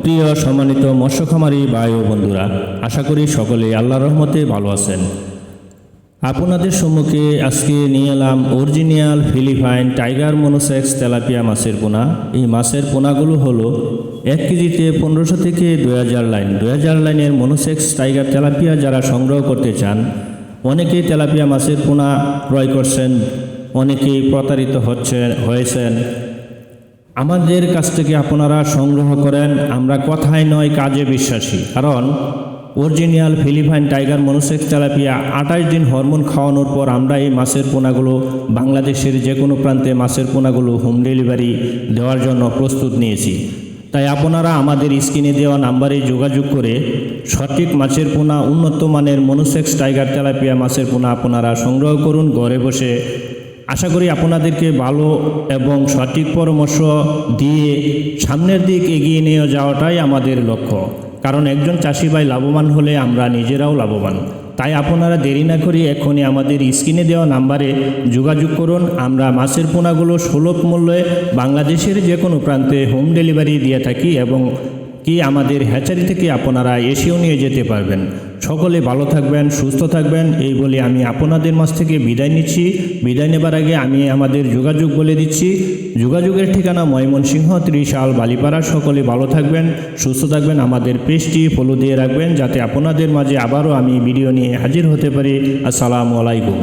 প্রিয় সম্মানিত মৎস্য খামারি ভাই ও বন্ধুরা, আশা করি সকলে আল্লাহর রহমতে ভালো আছেন। আপনাদের সম্মুখে আজকে নিয়ে এলাম original Philippine tiger monosex tilapia মাছের পোনা। এই মাছের পোনাগুলো হলো 1 কেজিতে 1500 থেকে 2000 লাইন। 2000 লাইনের মনোসেক্স টাইগার তেলাপিয়া যারা সংগ্রহ করতে চান, অনেকেই তেলাপিয়া মাছের পোনা ক্রয় করছেন, অনেকেই প্রতারিত হয়েছেন। আমাদের কাছ থেকে আপনারা সংগ্রহ করেন, আমরা কথায় নয় কাজে বিশ্বাসী। কারণ original Philippine tiger monosex tilapia 28 দিন হরমোন খাওয়ানোর পর আমরা এই মাছের পোনাগুলো বাংলাদেশের যে কোনো প্রান্তে মাছের পোনাগুলো হোম ডেলিভারি দেওয়ার জন্য প্রস্তুত নিয়েছি। তাই আপনারা আমাদের স্ক্রিনে দেওয়া নাম্বারে যোগাযোগ করে সঠিক মাছের পোনা, উন্নত মানের মনোসেক্স টাইগার তেলাপিয়া মাছের পোনা আপনারা সংগ্রহ করুন ঘরে বসে। আশা করি আপনাদেরকে ভালো এবং সঠিক পরামর্শ দিয়ে সামনের দিক এগিয়ে নিয়ে যাওয়াটাই আমাদের লক্ষ্য। কারণ একজন চাষি ভাই লাভবান হলে আমরা নিজেরাও লাভবান। তাই আপনারা দেরি না করে এখনই আমাদের স্ক্রিনে দেওয়া নাম্বারে যোগাযোগ করুন। আমরা মাছের পোনাগুলো সুলভ মূল্যে বাংলাদেশের যে কোনো প্রান্তে হোম ডেলিভারি দিয়ে থাকি এবং আমাদের হ্যাচারি থেকে আপনারা এসেও নিয়ে যেতে পারবেন। সকলে ভালো থাকবেন, সুস্থ থাকবেন এই বলে আমি আপনাদের মাছ থেকে বিদায় নিচ্ছি। বিদায় নেবার আগে আমি আমাদের যোগাযোগ বলে দিচ্ছি। যোগাযোগের ঠিকানা ময়মনসিংহ, ত্রিশাল, বালিপাড়া। সকলে ভালো থাকবেন, সুস্থ থাকবেন। আমাদের পেজটি ফলো দিয়ে রাখবেন যাতে আপনাদের মাঝে আবারও আমি ভিডিও নিয়ে হাজির হতে পারি। আসসালামু আলাইকুম।